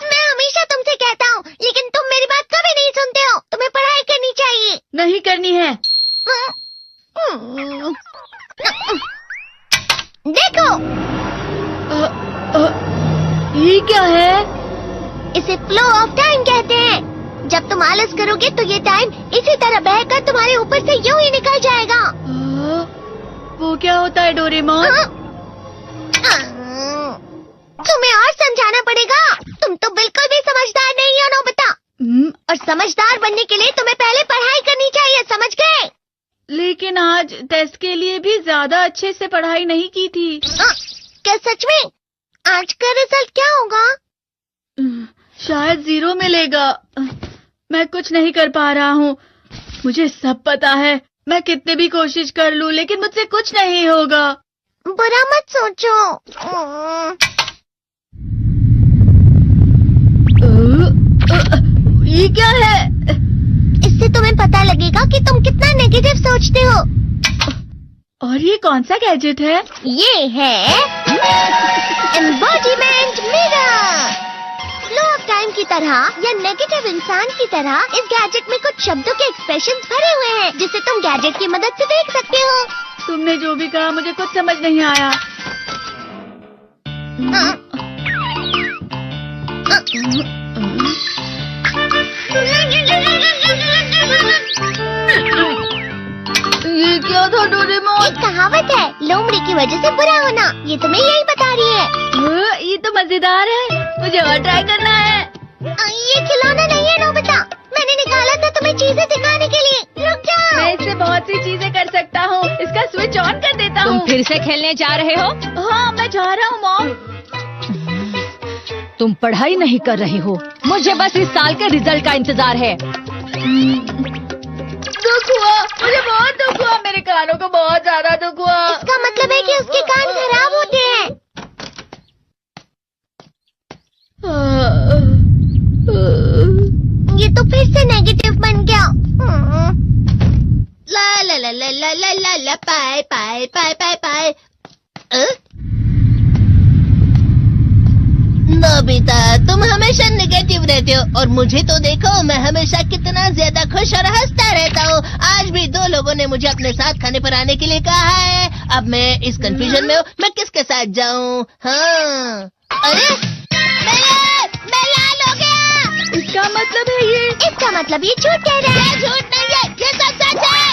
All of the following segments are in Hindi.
मैं हमेशा तुमसे कहता हूँ, लेकिन तुम मेरी बात कभी नहीं सुनते हो। तुम्हें पढ़ाई करनी चाहिए। नहीं करनी है। देखो, ये क्या है? इसे फ्लो ऑफ टाइम कहते हैं। जब तुम आलस करोगे तो ये टाइम इसी तरह बहकर तुम्हारे ऊपर से यूं ही निकल जाएगा। वो क्या होता है डोरेमोन? तुम्हें और समझाना पड़ेगा। तुम तो बिल्कुल भी समझदार नहीं हो नोबिता। और समझदार बनने के लिए तुम्हें पहले पढ़ाई करनी चाहिए, समझ गए? लेकिन आज टेस्ट के लिए भी ज्यादा अच्छे से पढ़ाई नहीं की थी। क्या सच में? आज का रिजल्ट क्या होगा? शायद 0 मिलेगा। मैं कुछ नहीं कर पा रहा हूँ। मुझे सब पता है। मैं कितने भी कोशिश कर लूँ, लेकिन मुझसे कुछ नहीं होगा। बुरा मत सोचो। ये क्या है? इससे तुम्हें पता लगेगा कि तुम कितना नेगेटिव सोचते हो। और ये कौन सा गैजेट है? ये है embodiment mirror. Flow of time की तरह या नेगेटिव इंसान की तरह इस गैजेट में कुछ शब्दों के एक्सप्रेशंस भरे हुए हैं, जिसे तुम गैजेट की मदद से देख सकते हो। तुमने जो भी कहा मुझे कुछ समझ नहीं आया। ये क्या था डोरेमोन? एक कहावत है, लोमड़ी की वजह से बुरा होना। ये तुम्हें यही बता रही है। ये तो मजेदार है। मुझे और ट्राई करना है। ये खिलौना नहीं है नोबिता। मैंने निकाला था तुम्हें चीजें दिखाने के लिए। रुक जाओ। मैं इससे बहुत सी चीजें कर सकता हूँ। इसका स्विच ऑन कर देता हूँ। तुम फिर से खेलने जा रहे हो? हाँ, मैं जा रहा हूँ मॉम। तुम पढ़ाई नहीं कर रही हो। मुझे बस इस साल के रिजल्ट का इंतजार है। दुख हुआ, मुझे बहुत दुख हुआ। मेरे कानों को बहुत ज्यादा दुख हुआ। इसका मतलब है कि उसके कान खराब होते हैं। ये तो फिर से नेगेटिव बन गया। ला ला ला ला ला ला ला ला पाए पाए पाए पाए पाए। नोबिता, तुम हमेशा नेगेटिव रहते हो और मुझे तो देखो, मैं हमेशा कितना ज्यादा खुश और हंसता रहता हूँ। आज भी 2 लोगों ने मुझे अपने साथ खाने पर आने के लिए कहा है। अब मैं इस कंफ्यूजन में हूँ, मैं किसके साथ जाऊँ? हाँ, अरे मैं लाल हो गया। इसका मतलब है ये? इसका मतलब ये झूठ कह रहा है। झूठ नहीं है, ये सब सच है।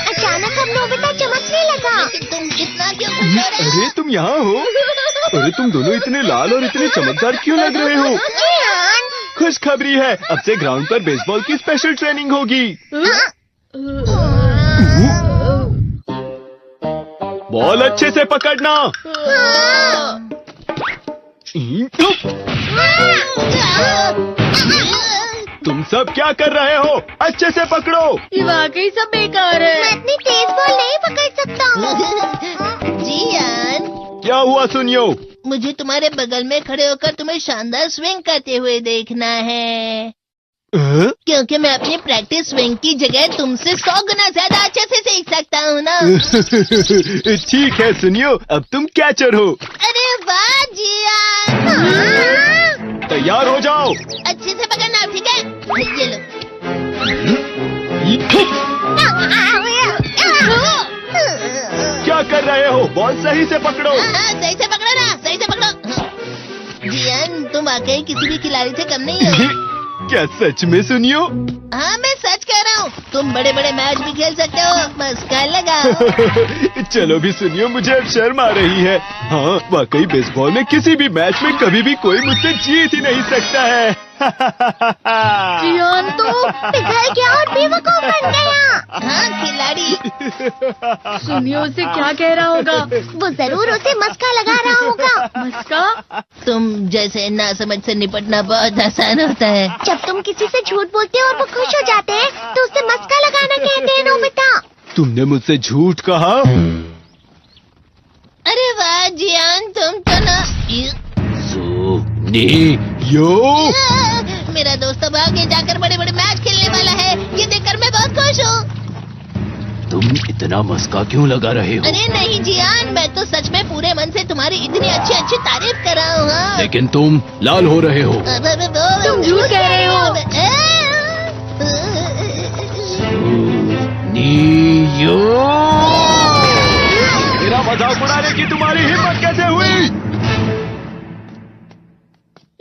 अचानक अब नोबिता चमकने लगा। तुम इतना क्यों खुश हो रहे हो? अरे तुम यहाँ हो? अरे तुम दोनों इतने लाल और इतने चमकदार क्यों लग रहे हो? खुशखबरी है, अब से ग्राउंड पर बेसबॉल की स्पेशल ट्रेनिंग होगी। बॉल अच्छे से पकड़ना। तुम सब क्या कर रहे हो? अच्छे से पकड़ो। ये वाकई सब बेकार मैं है। इतनी तेज बॉल नहीं पकड़ सकता हूँ। जियान, क्या हुआ सुनियो? मुझे तुम्हारे बगल में खड़े होकर तुम्हें शानदार स्विंग करते हुए देखना है। क्योंकि मैं अपनी प्रैक्टिस स्विंग की जगह तुमसे 100 गुना ज्यादा अच्छे से सीख सकता हूँ ना। ठीक है सुनियो, अब तुम कैचर हो। अरे वाह जियान। तैयार हो जाओ। अच्छे से पकड़ना, ठीक है? ये लो। क्या कर रहे हो? बॉल सही से पकड़ो। सही से पकड़ो ना, सही से पकड़ो। जियान, तुम वाकई किसी भी खिलाड़ी से कम नहीं हो। क्या सच में सुनियो? हाँ, मैं सच कह रहा हूँ। तुम बड़े बड़े मैच भी खेल सकते हो, बस कर लगाओ। चलो भी सुनियो, मुझे अब शर्म आ रही है। हाँ, वाकई बेसबॉल में किसी भी मैच में कभी भी कोई मुझसे जीत ही नहीं सकता है। जियान तो पिघल गया और बेवकूफ बन गया। हाँ, खिलाड़ी। सुनियो उसे क्या कह रहा होगा? वो जरूर उसे मस्का लगा रहा होगा। मस्का? तुम जैसे नासमझ से निपटना बहुत आसान होता है। जब तुम किसी से झूठ बोलते हो और वो खुश हो जाते हैं, तो उसे मस्का लगाना कहते हैं नोबिता। तुमने मुझसे झूठ कहा? अरे वाह जियान, तुम तो ना। यो मेरा दोस्त अब आगे जाकर बड़े बड़े मैच खेलने वाला है। ये देखकर मैं बहुत खुश हूँ। तुम इतना मस्का क्यों लगा रहे हो? अरे नहीं जियान, मैं तो सच में पूरे मन से तुम्हारी इतनी अच्छी अच्छी तारीफ कर रहा हूँ। हाँ। लेकिन तुम लाल हो रहे हो। तुम झूठ कह रहे हो। नियो! मेरा मजाक उड़ाने की तुम्हारी हिम्मत कैसे हुई?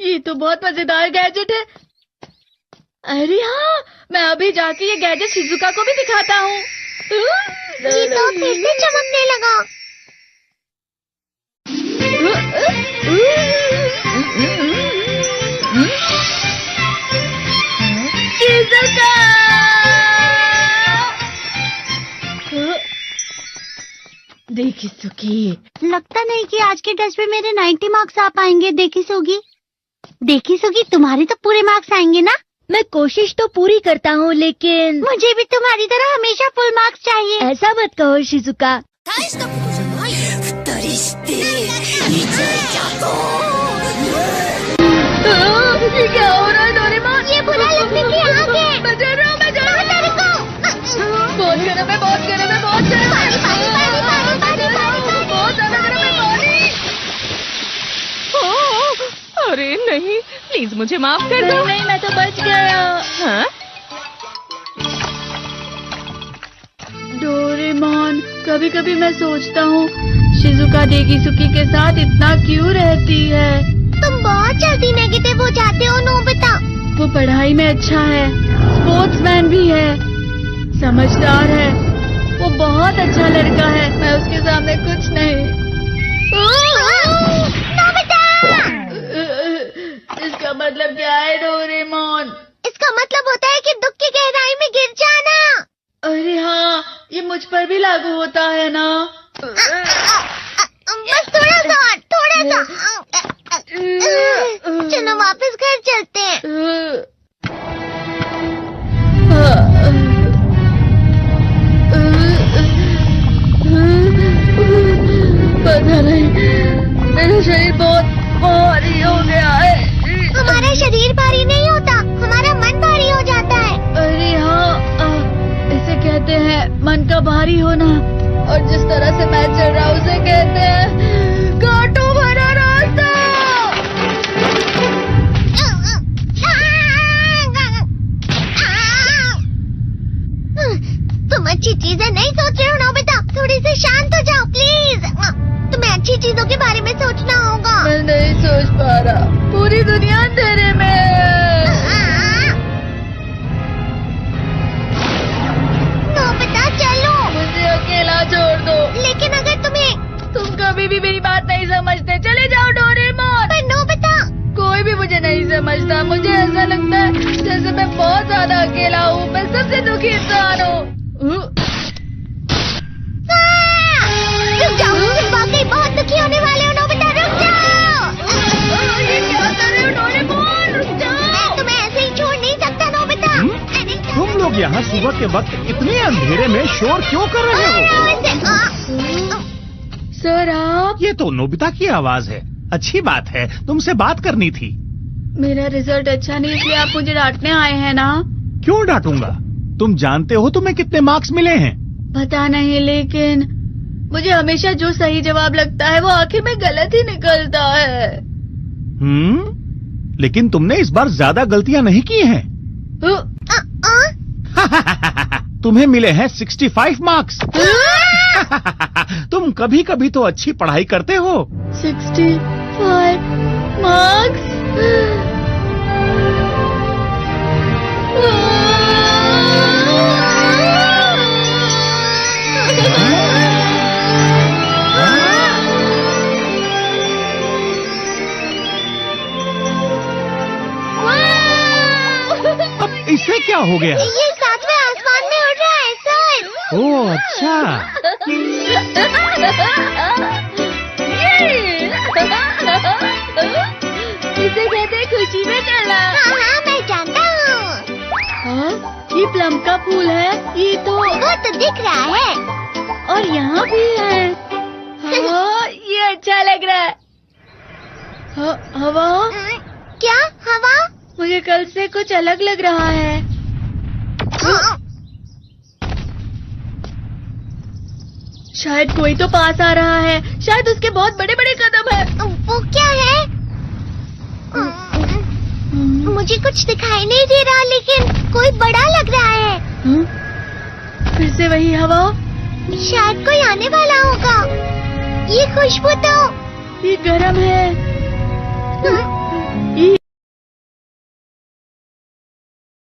ये तो बहुत मजेदार गैजेट है। अरे हाँ, मैं अभी जाके ये गैजेट शिजुका को भी दिखाता हूँ। जी तो फिर से चमकने लगा। शिजुका! देखी सुकी, लगता नहीं कि आज के टेस्ट में मेरे 90 मार्क्स आ पाएंगे। देखी सोगी तुम्हारे तो पूरे मार्क्स आएंगे ना? मैं कोशिश तो पूरी करता हूँ, लेकिन मुझे भी तुम्हारी तरह हमेशा फुल मार्क्स चाहिए। ऐसा मत कहो शिजुका। ये क्या हो रहा है डोरेमोन? ये बुरा लगने की आग है। मैं डर रहा हूँ, मैं डर रहा हूँ। बहुत गर्म है, बहुत गर्म है, बहुत गर्म है। बहुत ज्यादा गर्म है पानी। अरे नहीं, प्लीज मुझे माफ कर दो। नहीं, मैं तो बच गया। हाँ? डोरेमोन, कभी कभी मैं सोचता हूँ शिजुका डेकिसुकी के साथ इतना क्यों रहती है। तुम बहुत जल्दी नेगेटिव हो जाते हो नोबिता। वो पढ़ाई में अच्छा है, स्पोर्ट्समैन भी है, समझदार है, वो बहुत अच्छा लड़का है। मैं उसके सामने कुछ नहीं। नोबिता! इसका मतलब क्या है डोरेमोन? इसका मतलब होता है कि दुख की गहराई में गिर जाना। अरे हाँ, ये मुझ पर भी लागू होता है ना। बस थोड़ा सा। चलो वापस घर चलते हैं। पता नहीं, मेरा शरीर बहुत भारी हो गया है। हमारा शरीर भारी नहीं होता, हमारा मन भारी हो जाता है। अरे हाँ, इसे कहते हैं मन का भारी होना। और जिस तरह से मैं चल रहा हूँ उसे कहते हैं कांटों भरा रास्ता। तुम अच्छी चीजें नहीं सोच रहे हो नोबिता, थोड़ी सी शांत हो जाओ प्लीज। तुम्हें अच्छी चीजों के बारे में सोचना होगा। मैं नहीं सोच पा रहा, पूरी दुनिया अंधेरे में है। नोबिता चलो। मुझे अकेला छोड़ दो। लेकिन अगर तुम कभी भी मेरी बात नहीं समझते, चले जाओ डोरेमोन। पर नोबिता। कोई भी मुझे नहीं समझता। मुझे ऐसा लगता है जैसे मैं बहुत ज्यादा अकेला हूँ। मैं सबसे दुखी इंसान हूँ। रुक जाओ, तुम वाकई बहुत दुखी होने वाले हो नोबिता, रुक जाओ। ये क्या कर रहे हो डोरेमोन? रुक जाओ। मैं तुम्हें ऐसे ही छोड़ नहीं सकता नोबिता। तुम लोग यहाँ सुबह के वक्त इतने अंधेरे में शोर क्यों कर रहे हो? सर आप? ये तो नोबिता की आवाज है। अच्छी बात है, तुमसे बात करनी थी। मेरा रिजल्ट अच्छा नहीं, इसलिए आप मुझे डांटने आए हैं ना? क्यों डांटूंगा? तुम जानते हो तुम्हें कितने मार्क्स मिले हैं? पता नहीं, लेकिन मुझे हमेशा जो सही जवाब लगता है वो आखिर में गलत ही निकलता है। लेकिन तुमने इस बार ज्यादा गलतियां नहीं की हैं। तुम्हें मिले हैं 65 मार्क्स। तुम कभी कभी तो अच्छी पढ़ाई करते हो। 65 मार्क्स? अब इससे क्या हो गया? ये सातवें आसमान में उड़ रहा है सर। ओह अच्छा। इसे कहते हैं खुशी में चला। हाँ मैं जानता हूँ। हाँ, ये प्लम का फूल है। ये तो वो तो दिख रहा है। और यहाँ भी है। हाँ, ये अच्छा लग रहा है। हवा? क्या हवा? मुझे कल से कुछ अलग लग रहा है। शायद कोई तो पास आ रहा है। शायद उसके बहुत बड़े बड़े कदम है। वो क्या है? मुझे कुछ दिखाई नहीं दे रहा, लेकिन कोई बड़ा लग रहा है। फिर से वही हवा। शायद कोई आने वाला होगा। ये खुशबू तो ये गर्म है।